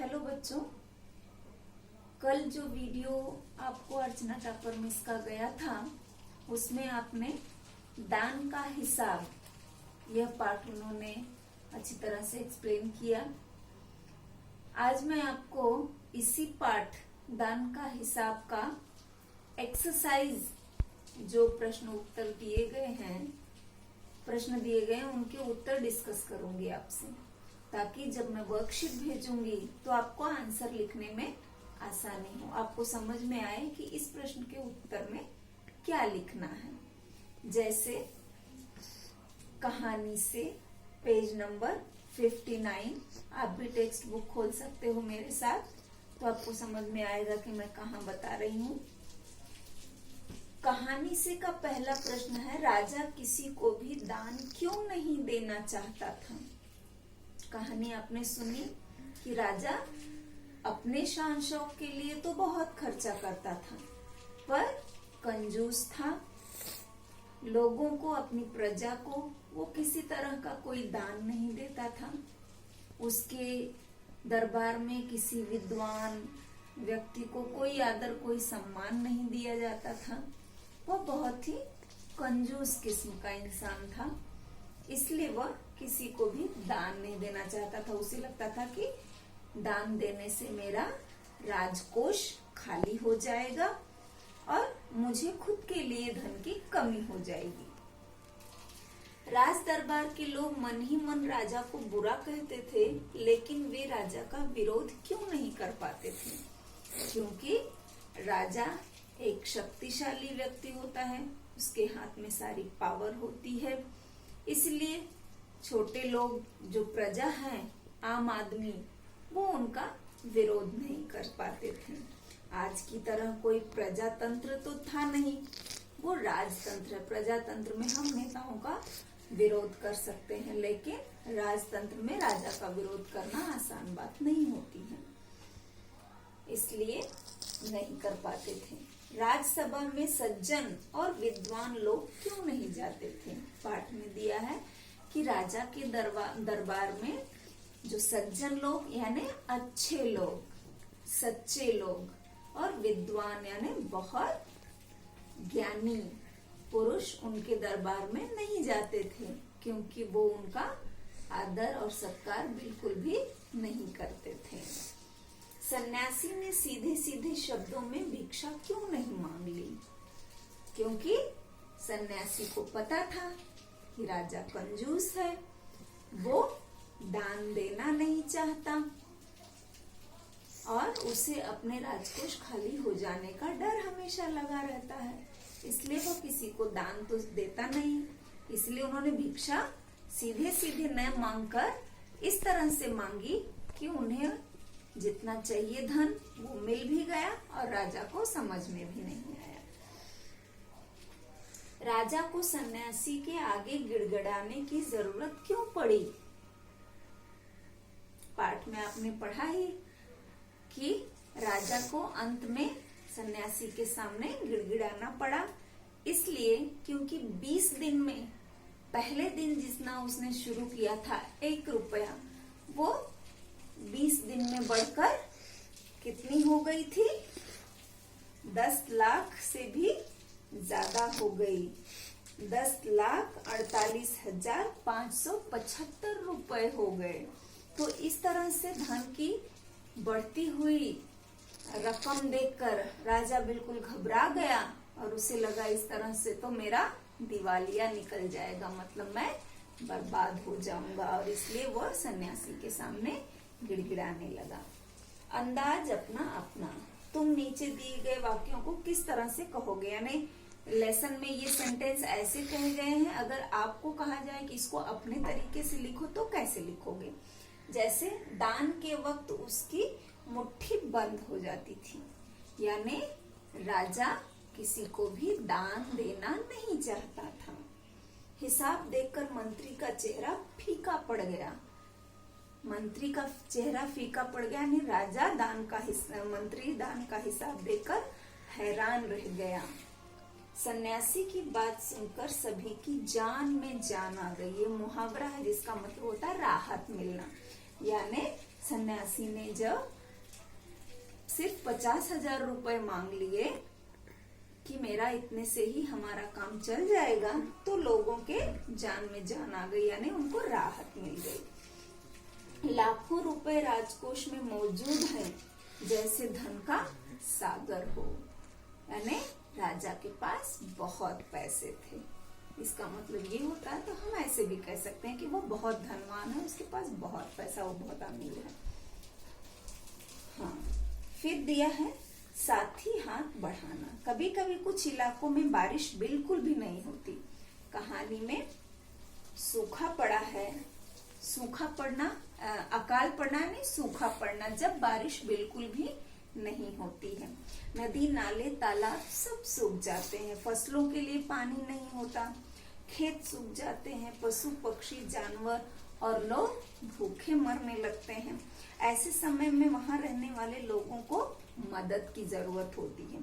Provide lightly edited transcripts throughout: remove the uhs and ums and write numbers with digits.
Hello बच्चों, कल जो वीडियो आपको अर्चना टापर मिस का गया था उसमें आपने दान का हिसाब यह पाठ उन्होंने अच्छी तरह से एक्सप्लेन किया। आज मैं आपको इसी पाठ दान का हिसाब का एक्सरसाइज जो प्रश्न उत्तर दिए गए हैं उनके उत्तर डिस्कस करूंगी आपसे, ताकि जब मैं वर्कशीट भेजूंगी तो आपको आंसर लिखने में आसानी हो, आपको समझ में आए कि इस प्रश्न के उत्तर में क्या लिखना है। जैसे कहानी से पेज नंबर 59, आप भी टेक्स्ट बुक खोल सकते हो मेरे साथ, तो आपको समझ में आएगा कि मैं कहाँ बता रही हूँ। कहानी से का पहला प्रश्न है, राजा किसी को भी दान क्यों नहीं देना चाहता था। कहानी आपने सुनी कि राजा अपने शान शौक के लिए तो बहुत खर्चा करता था, पर कंजूस था। लोगों को, अपनी प्रजा को वो किसी तरह का कोई दान नहीं देता था। उसके दरबार में किसी विद्वान व्यक्ति को कोई आदर, कोई सम्मान नहीं दिया जाता था। वो बहुत ही कंजूस किस्म का इंसान था, इसलिए वह किसी को भी दान नहीं देना चाहता था। उसे लगता था कि दान देने से मेरा राजकोष खाली हो जाएगा और मुझे खुद के लिए धन की कमी हो जाएगी। राज दरबार के लोग मन ही मन राजा को बुरा कहते थे, लेकिन वे राजा का विरोध क्यों नहीं कर पाते थे? क्योंकि राजा एक शक्तिशाली व्यक्ति होता है, उसके हाथ में सारी पावर होती है। इसलिए छोटे लोग, जो प्रजा है, आम आदमी, वो उनका विरोध नहीं कर पाते थे। आज की तरह कोई प्रजातंत्र तो था नहीं, वो राजतंत्र है। प्रजातंत्र में हम नेताओं का विरोध कर सकते हैं, लेकिन राजतंत्र में राजा का विरोध करना आसान बात नहीं होती है, इसलिए नहीं कर पाते थे। राजसभा में सज्जन और विद्वान लोग क्यों नहीं जाते थे? पाठ में दिया है कि राजा के दरबार में जो सज्जन लोग यानी अच्छे लोग, सच्चे लोग, और विद्वान यानी बहुत ज्ञानी पुरुष उनके दरबार में नहीं जाते थे, क्योंकि वो उनका आदर और सत्कार बिल्कुल भी नहीं करते थे। सन्यासी ने सीधे सीधे शब्दों में भिक्षा क्यों नहीं मांग ली? क्योंकि सन्यासी को पता था कि राजा कंजूस है, वो दान देना नहीं चाहता और उसे अपने राजकोष खाली हो जाने का डर हमेशा लगा रहता है, इसलिए वो किसी को दान तो देता नहीं। इसलिए उन्होंने भिक्षा सीधे सीधे न मांगकर इस तरह से मांगी कि उन्हें जितना चाहिए धन वो मिल भी गया और राजा को समझ में भी नहीं आया। राजा को सन्यासी के आगे गिड़गिड़ाने की जरूरत क्यों पड़ी? पाठ में आपने पढ़ा ही कि राजा को अंत में सन्यासी के सामने गिड़गिड़ाना पड़ा, इसलिए क्योंकि 20 दिन में पहले दिन जितना उसने शुरू किया था 1 रुपया, वो 20 दिन में बढ़कर कितनी हो गई थी? 10 लाख से भी ज्यादा हो गई। 10,48,575 रुपए हो गए। तो इस तरह से धन की बढ़ती हुई रकम देखकर राजा बिल्कुल घबरा गया और उसे लगा इस तरह से तो मेरा दिवालिया निकल जाएगा, मतलब मैं बर्बाद हो जाऊंगा, और इसलिए वह सन्यासी के सामने गिड़गिड़ाने लगा। अंदाज अपना अपना। तुम नीचे दिए गए वाक्यों को किस तरह से कहोगे? यानी लेसन में ये सेंटेंस ऐसे कहे गए हैं, अगर आपको कहा जाए कि इसको अपने तरीके से लिखो तो कैसे लिखोगे? जैसे दान के वक्त उसकी मुट्ठी बंद हो जाती थी, यानी राजा किसी को भी दान देना नहीं चाहता था। हिसाब देखकर मंत्री का चेहरा फीका पड़ गया। मंत्री का चेहरा फीका पड़ गया, यानी मंत्री दान का हिसाब देखकर हैरान रह गया। सन्यासी की बात सुनकर सभी की जान में जान आ गई। ये मुहावरा है जिसका मतलब होता है राहत मिलना, यानी सन्यासी ने जब सिर्फ 50,000 रुपए मांग लिए कि मेरा इतने से ही हमारा काम चल जाएगा, तो लोगों के जान में जान आ गई, यानी उनको राहत मिल गई। लाखों रुपए राजकोष में मौजूद है, जैसे धन का सागर हो, यानी राजा के पास बहुत पैसे थे। इसका मतलब ये होता है, तो हम ऐसे भी कह सकते हैं कि वो बहुत धनवान है, उसके पास बहुत पैसा, वो बहुत अमीर है। हाँ, फिर दिया है साथी हाथ बढ़ाना। कभी कभी कुछ इलाकों में बारिश बिल्कुल भी नहीं होती। कहानी में सूखा पड़ा है, सूखा पड़ना, अकाल पड़ना नहीं, सूखा पड़ना, जब बारिश बिल्कुल भी नहीं होती है। नदी नाले तालाब सब सूख जाते हैं, फसलों के लिए पानी नहीं होता, खेत सूख जाते हैं, पशु पक्षी जानवर और लोग भूखे मरने लगते हैं। ऐसे समय में वहां रहने वाले लोगों को मदद की जरूरत होती है।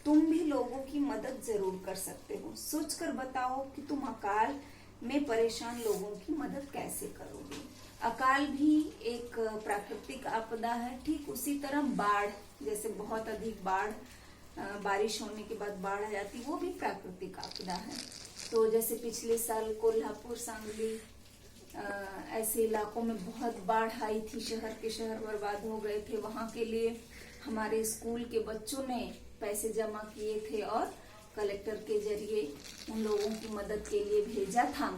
तुम भी लोगों की मदद जरूर कर सकते हो। सोचकर बताओ कि तुम अकाल में परेशान लोगों की मदद कैसे करोगे। अकाल भी एक प्राकृतिक आपदा है, ठीक उसी तरह बाढ़, जैसे बहुत अधिक बाढ़, बारिश होने के बाद बाढ़ आ जाती, वो भी प्राकृतिक आपदा है। तो जैसे पिछले साल कोल्हापुर, सांगली, ऐसे इलाकों में बहुत बाढ़ आई थी, शहर के शहर बर्बाद हो गए थे। वहां के लिए हमारे स्कूल के बच्चों ने पैसे जमा किए थे और कलेक्टर के जरिए उन लोगों की मदद के लिए भेजा था।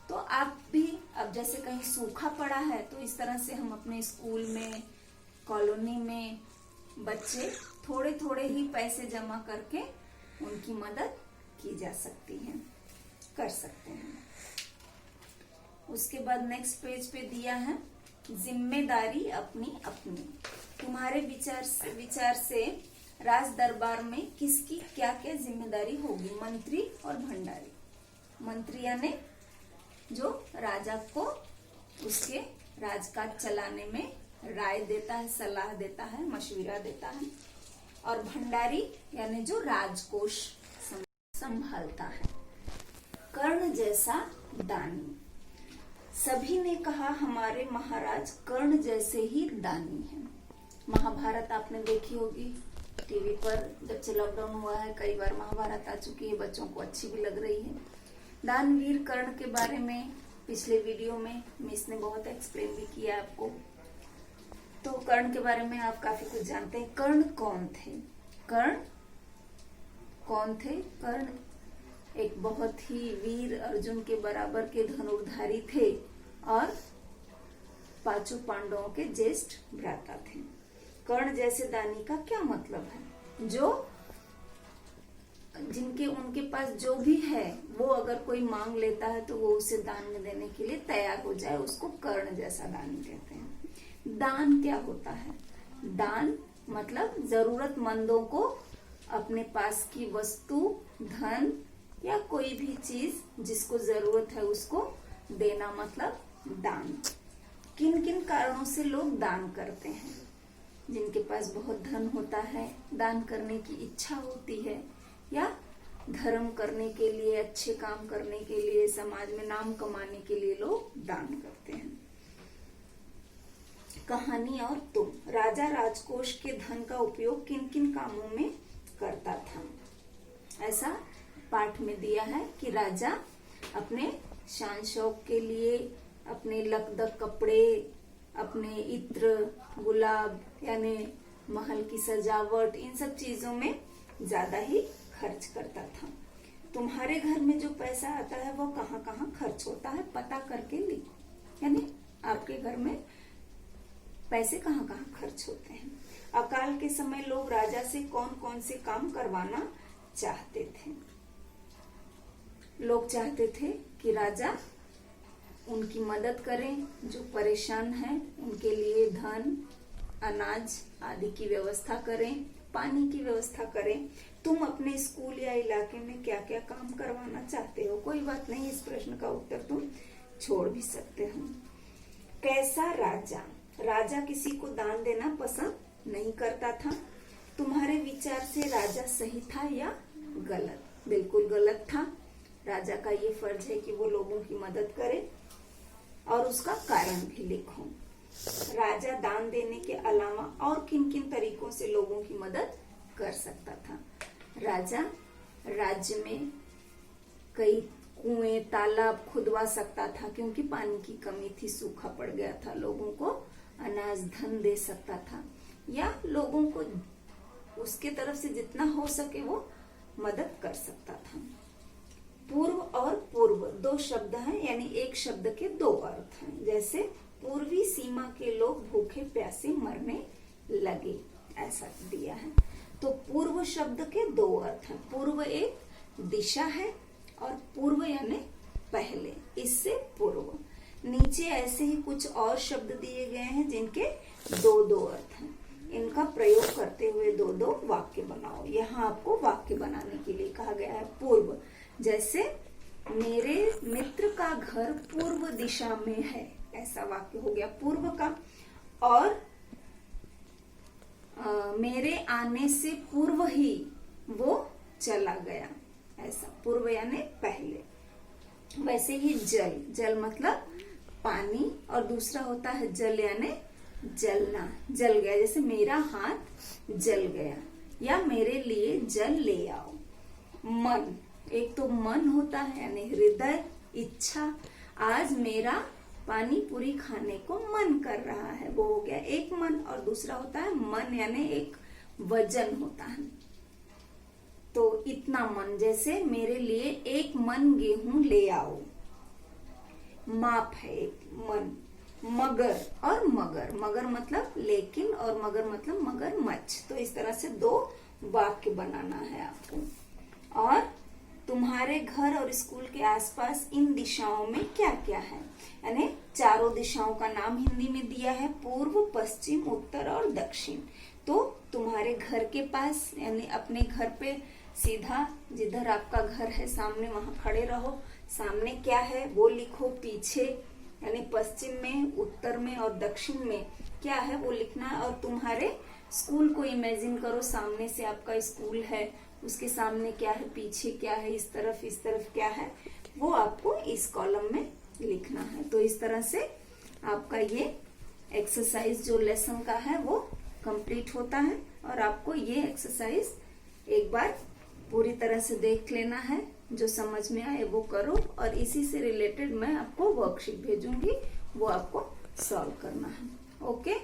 तो आप भी, अब जैसे कहीं सूखा पड़ा है, तो इस तरह से हम अपने स्कूल में, कॉलोनी में बच्चे थोड़े थोड़े ही पैसे जमा करके उनकी मदद की जा सकती है, कर सकते हैं। उसके बाद नेक्स्ट पेज पे दिया है जिम्मेदारी अपनी अपनी। तुम्हारे विचार से राज दरबार में किसकी क्या क्या जिम्मेदारी होगी। मंत्री और भंडारी। मंत्री यानी जो राजा को उसके राजकाज चलाने में राय देता है, सलाह देता है, मशविरा देता है। और भंडारी यानी जो राजकोष संभालता है। कर्ण जैसा दानी। सभी ने कहा हमारे महाराज कर्ण जैसे ही दानी हैं। महाभारत आपने देखी होगी टीवी पर, जब से लॉकडाउन हुआ है कई बार महाभारत आ चुकी है, बच्चों को अच्छी भी लग रही है। दानवीर कर्ण के बारे में पिछले वीडियो में मिस ने बहुत एक्सप्लेन भी किया आपको। तो कर्ण के बारे में आप काफी कुछ जानते हैं। कर्ण कौन थे? कर्ण कौन थे? कर्ण एक बहुत ही वीर अर्जुन के बराबर के धनुर्धारी थे और पांचों पांडवों के ज्येष्ठ भ्राता थे। कर्ण जैसे दानी का क्या मतलब है? जो जिनके उनके पास जो भी है वो अगर कोई मांग लेता है तो वो उसे दान में देने के लिए तैयार हो जाए, उसको कर्ण जैसा दानी कहते हैं। दान क्या होता है? दान मतलब जरूरतमंदों को अपने पास की वस्तु, धन या कोई भी चीज जिसको जरूरत है उसको देना, मतलब दान। किन किन कारणों से लोग दान करते हैं? जिनके पास बहुत धन होता है, दान करने की इच्छा होती है, या धर्म करने के लिए, अच्छे काम करने के लिए, समाज में नाम कमाने के लिए लोग दान करते हैं। कहानी और तुम। राजा राजकोष के धन का उपयोग किन किन कामों में करता था? ऐसा पाठ में दिया है कि राजा अपने शान शौक के लिए, अपने लकदक कपड़े, अपने इत्र, गुलाब यानी महल की सजावट, इन सब चीजों में ज्यादा ही खर्च करता था। तुम्हारे घर में जो पैसा आता है वो कहाँ कहाँ खर्च होता है पता करके लिखो, यानी आपके घर में पैसे कहाँ कहाँ खर्च होते हैं। अकाल के समय लोग राजा से कौन कौन से काम करवाना चाहते थे? लोग चाहते थे कि राजा उनकी मदद करें, जो परेशान हैं उनके लिए धन, अनाज आदि की व्यवस्था करें, पानी की व्यवस्था करें। तुम अपने स्कूल या इलाके में क्या क्या काम करवाना चाहते हो? कोई बात नहीं, इस प्रश्न का उत्तर तुम छोड़ भी सकते हो। कैसा राजा? राजा किसी को दान देना पसंद नहीं करता था। तुम्हारे विचार से राजा सही था या गलत? बिल्कुल गलत था। राजा का ये फर्ज है कि वो लोगों की मदद करे और उसका कारण भी लिखो। राजा दान देने के अलावा और किन किन तरीकों से लोगों की मदद कर सकता था? राजा राज्य में कई कुएं तालाब खुदवा सकता था, क्योंकि पानी की कमी थी, सूखा पड़ गया था, लोगों को अनाज धन दे सकता था, या लोगों को उसके तरफ से जितना हो सके वो मदद कर सकता था। पूर्व और पूर्व दो शब्द हैं, यानी एक शब्द के दो अर्थ हैं। जैसे पूर्वी सीमा के लोग भूखे प्यासे मरने लगे, ऐसा दिया है। तो पूर्व शब्द के दो अर्थ हैं। पूर्व एक दिशा है और पूर्व यानी पहले, इससे पूर्व। नीचे ऐसे ही कुछ और शब्द दिए गए हैं जिनके दो दो अर्थ हैं। इनका प्रयोग करते हुए दो दो वाक्य बनाओ। यहाँ आपको वाक्य बनाने के लिए कहा गया है पूर्व। जैसे मेरे मित्र का घर पूर्व दिशा में है, ऐसा वाक्य हो गया पूर्व का। और मेरे आने से पूर्व ही वो चला गया, ऐसा। पूर्व यानी पहले। वैसे ही जल, जल मतलब पानी, और दूसरा होता है जल यानी जलना, जल गया। जैसे मेरा हाथ जल गया, या मेरे लिए जल ले आओ। मन, एक तो मन होता है यानी हृदय, इच्छा। आज मेरा पानी पूरी खाने को मन कर रहा है, वो हो गया एक मन। और दूसरा होता है मन यानी एक वजन होता है, तो इतना मन। जैसे मेरे लिए एक मन गेहूं ले आओ, माप है एक मन। मगर और मगर, मगर मतलब लेकिन, और मगर मतलब मगरमच्छ। तो इस तरह से दो वाक्य बनाना है आपको। और तुम्हारे घर और स्कूल के आसपास इन दिशाओं में क्या क्या है, यानी चारों दिशाओं का नाम हिंदी में दिया है, पूर्व, पश्चिम, उत्तर और दक्षिण। तो तुम्हारे घर के पास यानी अपने घर पे सीधा जिधर आपका घर है सामने, वहां खड़े रहो। सामने क्या है वो लिखो, पीछे यानी पश्चिम में, उत्तर में और दक्षिण में क्या है वो लिखना है। और तुम्हारे स्कूल को इमेजिन करो, सामने से आपका स्कूल है, उसके सामने क्या है, पीछे क्या है, इस तरफ क्या है, वो आपको इस कॉलम में लिखना है। तो इस तरह से आपका ये एक्सरसाइज जो लेसन का है वो कंप्लीट होता है। और आपको ये एक्सरसाइज एक बार पूरी तरह से देख लेना है, जो समझ में आए वो करो। और इसी से रिलेटेड मैं आपको वर्कशीट भेजूंगी, वो आपको सॉल्व करना है। ओके।